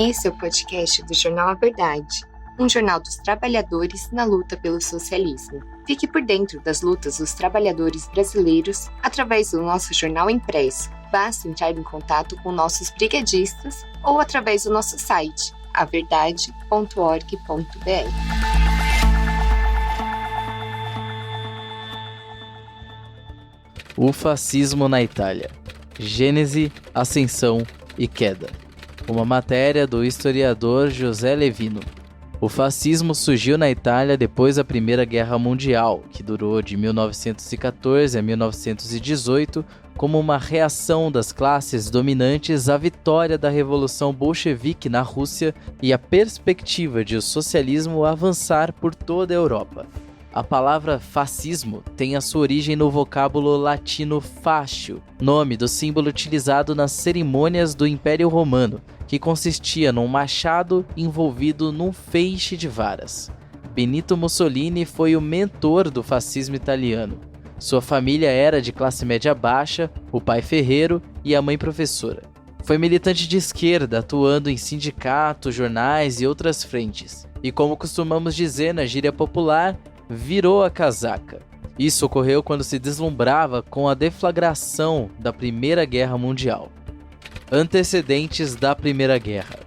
Esse é o podcast do Jornal A Verdade, um jornal dos trabalhadores na luta pelo socialismo. Fique por dentro das lutas dos trabalhadores brasileiros através do nosso jornal impresso. Basta entrar em contato com nossos brigadistas ou através do nosso site, averdade.org.br. O fascismo na Itália. Gênese, ascensão e queda. Uma matéria do historiador José Levino. O fascismo surgiu na Itália depois da Primeira Guerra Mundial, que durou de 1914 a 1918, como uma reação das classes dominantes à vitória da Revolução Bolchevique na Rússia e a perspectiva de o socialismo avançar por toda a Europa. A palavra fascismo tem a sua origem no vocábulo latino fascio, nome do símbolo utilizado nas cerimônias do Império Romano, que consistia num machado envolvido num feixe de varas. Benito Mussolini foi o mentor do fascismo italiano. Sua família era de classe média baixa, o pai ferreiro e a mãe professora. Foi militante de esquerda, atuando em sindicatos, jornais e outras frentes. E como costumamos dizer na gíria popular, virou a casaca. Isso ocorreu quando se deslumbrava com a deflagração da Primeira Guerra Mundial. Antecedentes da Primeira Guerra.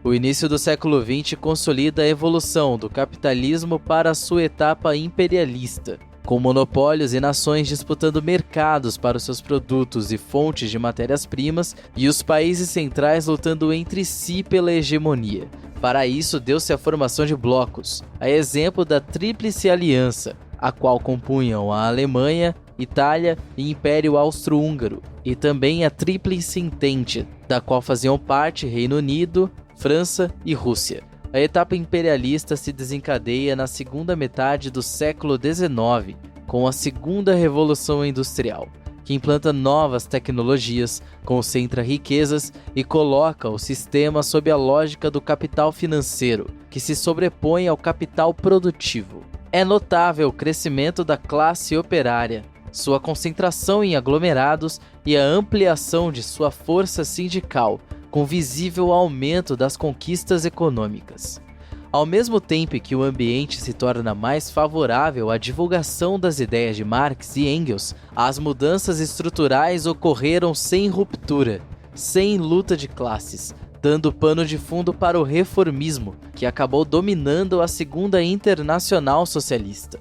O início do século XX consolida a evolução do capitalismo para a sua etapa imperialista, com monopólios e nações disputando mercados para os seus produtos e fontes de matérias-primas, e os países centrais lutando entre si pela hegemonia. Para isso, deu-se a formação de blocos, a exemplo da Tríplice Aliança, a qual compunham a Alemanha, Itália e Império Austro-Húngaro, e também a Tríplice Entente, da qual faziam parte Reino Unido, França e Rússia. A etapa imperialista se desencadeia na segunda metade do século XIX, com a Segunda Revolução Industrial, que implanta novas tecnologias, concentra riquezas e coloca o sistema sob a lógica do capital financeiro, que se sobrepõe ao capital produtivo. É notável o crescimento da classe operária, sua concentração em aglomerados e a ampliação de sua força sindical, com visível aumento das conquistas econômicas. Ao mesmo tempo que o ambiente se torna mais favorável à divulgação das ideias de Marx e Engels, as mudanças estruturais ocorreram sem ruptura, sem luta de classes, dando pano de fundo para o reformismo, que acabou dominando a Segunda Internacional Socialista.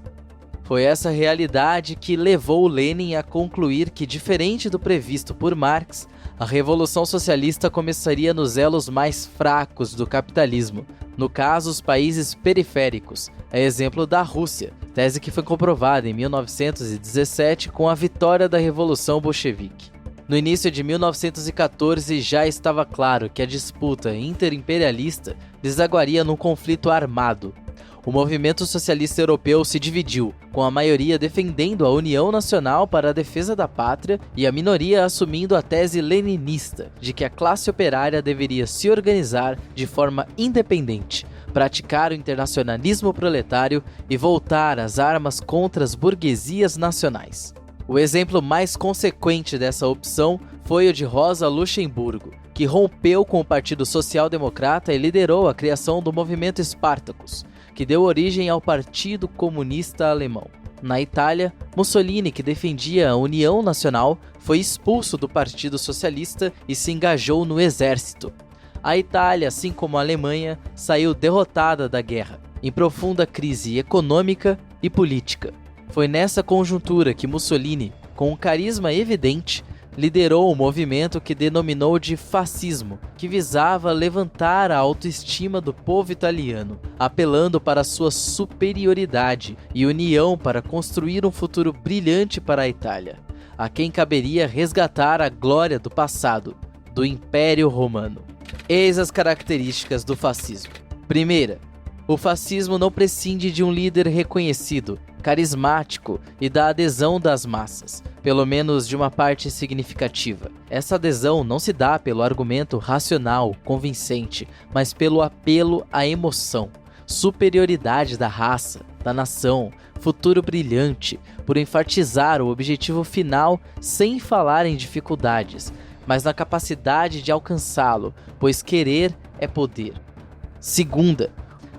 Foi essa realidade que levou Lenin a concluir que, diferente do previsto por Marx, a Revolução Socialista começaria nos elos mais fracos do capitalismo, no caso os países periféricos, a exemplo da Rússia, tese que foi comprovada em 1917 com a vitória da Revolução Bolchevique. No início de 1914 já estava claro que a disputa interimperialista desaguaria num conflito armado. O movimento socialista europeu se dividiu, com a maioria defendendo a união nacional para a defesa da pátria e a minoria assumindo a tese leninista de que a classe operária deveria se organizar de forma independente, praticar o internacionalismo proletário e voltar às armas contra as burguesias nacionais. O exemplo mais consequente dessa opção foi o de Rosa Luxemburgo, que rompeu com o Partido Social Democrata e liderou a criação do movimento Spartacus, que deu origem ao Partido Comunista Alemão. Na Itália, Mussolini, que defendia a União Nacional, foi expulso do Partido Socialista e se engajou no exército. A Itália, assim como a Alemanha, saiu derrotada da guerra, em profunda crise econômica e política. Foi nessa conjuntura que Mussolini, com um carisma evidente, liderou o movimento que denominou de fascismo, que visava levantar a autoestima do povo italiano, apelando para sua superioridade e união para construir um futuro brilhante para a Itália, a quem caberia resgatar a glória do passado, do Império Romano. Eis as características do fascismo. Primeira, o fascismo não prescinde de um líder reconhecido, carismático e da adesão das massas, pelo menos de uma parte significativa. Essa adesão não se dá pelo argumento racional, convincente, mas pelo apelo à emoção, superioridade da raça, da nação, futuro brilhante, por enfatizar o objetivo final sem falar em dificuldades, mas na capacidade de alcançá-lo, pois querer é poder.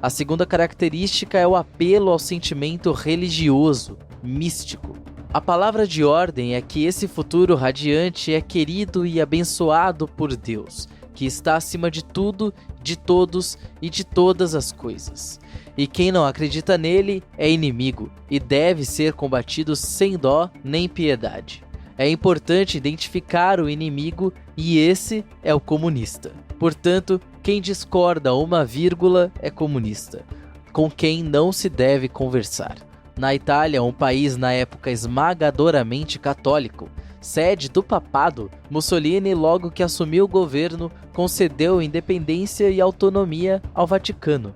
A segunda característica é o apelo ao sentimento religioso, místico. A palavra de ordem é que esse futuro radiante é querido e abençoado por Deus, que está acima de tudo, de todos e de todas as coisas. E quem não acredita nele é inimigo e deve ser combatido sem dó nem piedade. É importante identificar o inimigo e esse é o comunista. Portanto, quem discorda uma vírgula é comunista, com quem não se deve conversar. Na Itália, um país na época esmagadoramente católico, sede do papado, Mussolini, logo que assumiu o governo, concedeu independência e autonomia ao Vaticano.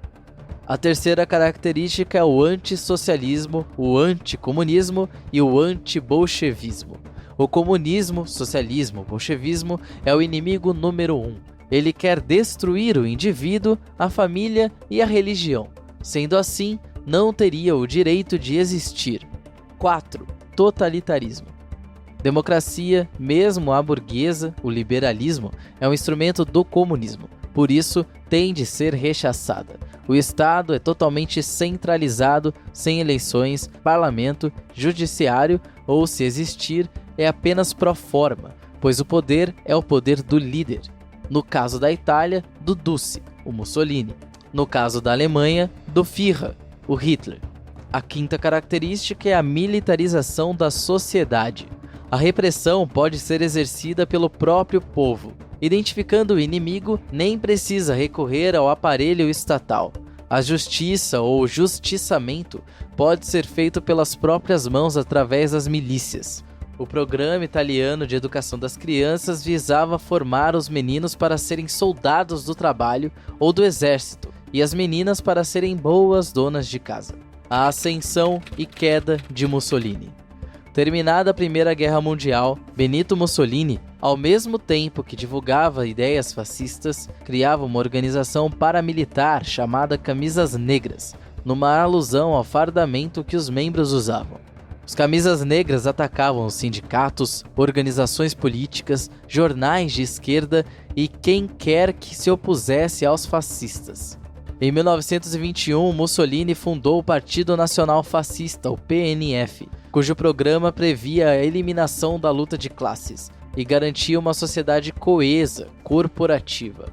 A terceira característica é o antissocialismo, o anticomunismo e o antibolchevismo. O comunismo, socialismo, bolchevismo é o inimigo número 1. Ele quer destruir o indivíduo, a família e a religião. Sendo assim, não teria o direito de existir. 4. Totalitarismo. Democracia, mesmo a burguesa, o liberalismo, é um instrumento do comunismo. Por isso, tem de ser rechaçada. O Estado é totalmente centralizado, sem eleições, parlamento, judiciário ou, se existir, é apenas pro forma, pois o poder é o poder do líder. No caso da Itália, do Duce, o Mussolini. No caso da Alemanha, do Führer, o Hitler. A quinta característica é a militarização da sociedade. A repressão pode ser exercida pelo próprio povo. Identificando o inimigo, nem precisa recorrer ao aparelho estatal. A justiça ou justiçamento pode ser feito pelas próprias mãos através das milícias. O programa italiano de educação das crianças visava formar os meninos para serem soldados do trabalho ou do exército, e as meninas para serem boas donas de casa. A ascensão e queda de Mussolini. Terminada a Primeira Guerra Mundial, Benito Mussolini, ao mesmo tempo que divulgava ideias fascistas, criava uma organização paramilitar chamada Camisas Negras, numa alusão ao fardamento que os membros usavam. Os Camisas Negras atacavam os sindicatos, organizações políticas, jornais de esquerda e quem quer que se opusesse aos fascistas. Em 1921, Mussolini fundou o Partido Nacional Fascista, o PNF, cujo programa previa a eliminação da luta de classes e garantia uma sociedade coesa, corporativa.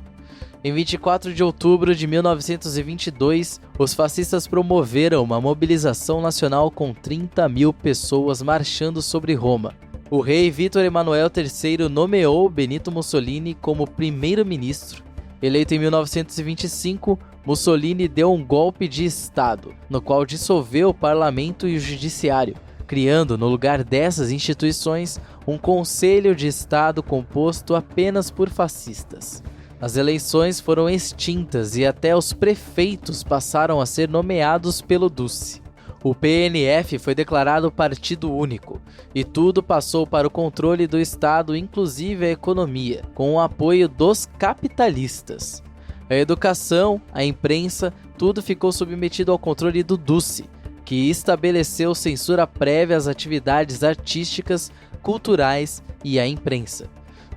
Em 24 de outubro de 1922, os fascistas promoveram uma mobilização nacional com 30 mil pessoas marchando sobre Roma. O rei Vítor Emanuel III nomeou Benito Mussolini como primeiro-ministro. Eleito em 1925, Mussolini deu um golpe de Estado, no qual dissolveu o parlamento e o judiciário, criando, no lugar dessas instituições, um conselho de Estado composto apenas por fascistas. As eleições foram extintas e até os prefeitos passaram a ser nomeados pelo Duce. O PNF foi declarado partido único, e tudo passou para o controle do Estado, inclusive a economia, com o apoio dos capitalistas. A educação, a imprensa, tudo ficou submetido ao controle do Duce, que estabeleceu censura prévia às atividades artísticas, culturais e à imprensa.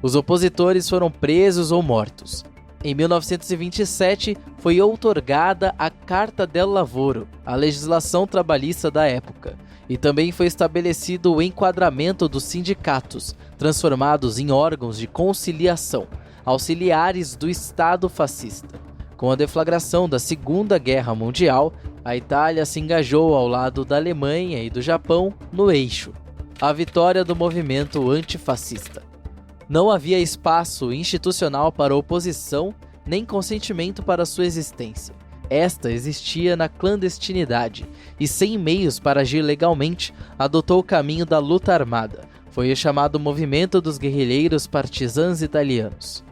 Os opositores foram presos ou mortos. Em 1927, foi outorgada a Carta del Lavoro, a legislação trabalhista da época, e também foi estabelecido o enquadramento dos sindicatos, transformados em órgãos de conciliação, auxiliares do Estado fascista. Com a deflagração da Segunda Guerra Mundial, a Itália se engajou ao lado da Alemanha e do Japão no eixo. A vitória do movimento antifascista. Não havia espaço institucional para oposição, nem consentimento para sua existência. Esta existia na clandestinidade, e sem meios para agir legalmente, adotou o caminho da luta armada. Foi o chamado Movimento dos Guerrilheiros Partisãs Italianos.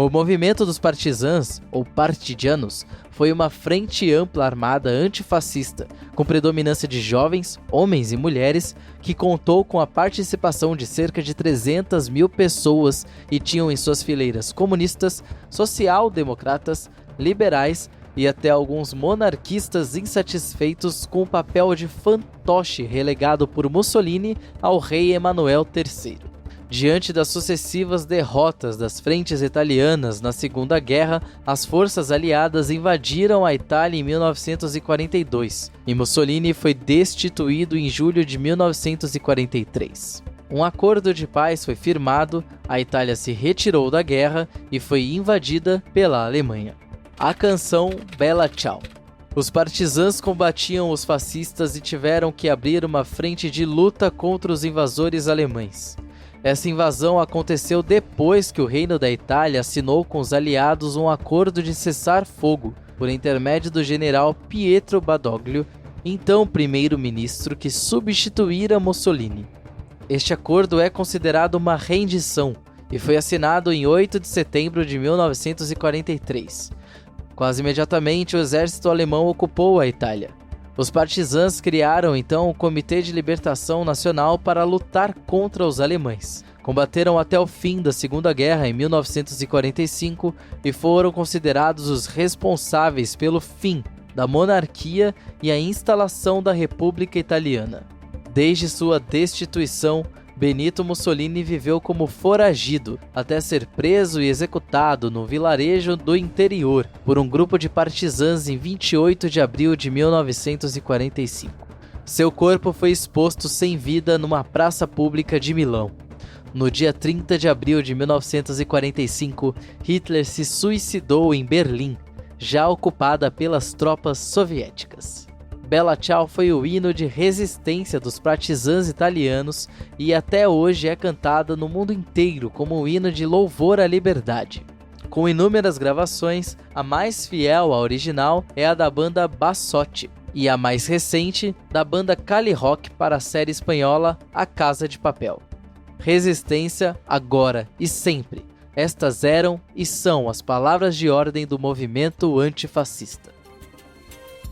O movimento dos partisãs, ou partidianos, foi uma frente ampla armada antifascista, com predominância de jovens, homens e mulheres, que contou com a participação de cerca de 300 mil pessoas e tinham em suas fileiras comunistas, social-democratas, liberais e até alguns monarquistas insatisfeitos com o papel de fantoche relegado por Mussolini ao rei Emanuel III. Diante das sucessivas derrotas das frentes italianas na Segunda Guerra, as forças aliadas invadiram a Itália em 1942 e Mussolini foi destituído em julho de 1943. Um acordo de paz foi firmado, a Itália se retirou da guerra e foi invadida pela Alemanha. A canção Bella Ciao. Os partisãs combatiam os fascistas e tiveram que abrir uma frente de luta contra os invasores alemães. Essa invasão aconteceu depois que o Reino da Itália assinou com os aliados um acordo de cessar-fogo, por intermédio do general Pietro Badoglio, então primeiro-ministro que substituíra Mussolini. Este acordo é considerado uma rendição e foi assinado em 8 de setembro de 1943. Quase imediatamente, o exército alemão ocupou a Itália. Os partisãs criaram então o Comitê de Libertação Nacional para lutar contra os alemães. Combateram até o fim da Segunda Guerra em 1945 e foram considerados os responsáveis pelo fim da monarquia e a instalação da República Italiana. Desde sua destituição, Benito Mussolini viveu como foragido até ser preso e executado no vilarejo do interior por um grupo de partisãs em 28 de abril de 1945. Seu corpo foi exposto sem vida numa praça pública de Milão. No dia 30 de abril de 1945, Hitler se suicidou em Berlim, já ocupada pelas tropas soviéticas. Bella Ciao foi o hino de resistência dos partisãs italianos e até hoje é cantada no mundo inteiro como um hino de louvor à liberdade. Com inúmeras gravações, a mais fiel à original é a da banda Bassotti e a mais recente da banda Cali Rock para a série espanhola A Casa de Papel. Resistência agora e sempre. Estas eram e são as palavras de ordem do movimento antifascista.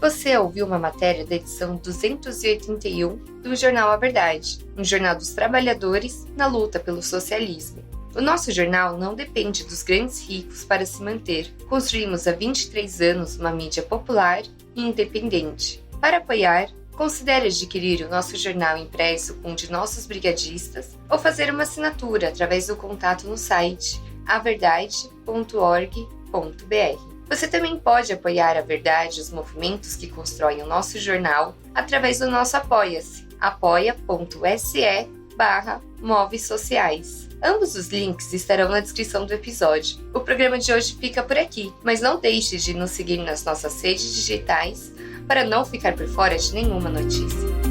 Você ouviu uma matéria da edição 281 do jornal A Verdade, um jornal dos trabalhadores na luta pelo socialismo. O nosso jornal não depende dos grandes ricos para se manter. Construímos há 23 anos uma mídia popular e independente. Para apoiar, considere adquirir o nosso jornal impresso com um de nossos brigadistas ou fazer uma assinatura através do contato no site averdade.org.br. Você também pode apoiar a Verdade e os movimentos que constroem o nosso jornal através do nosso Apoia-se, apoia.se/movesociais. Ambos os links estarão na descrição do episódio. O programa de hoje fica por aqui, mas não deixe de nos seguir nas nossas redes digitais para não ficar por fora de nenhuma notícia.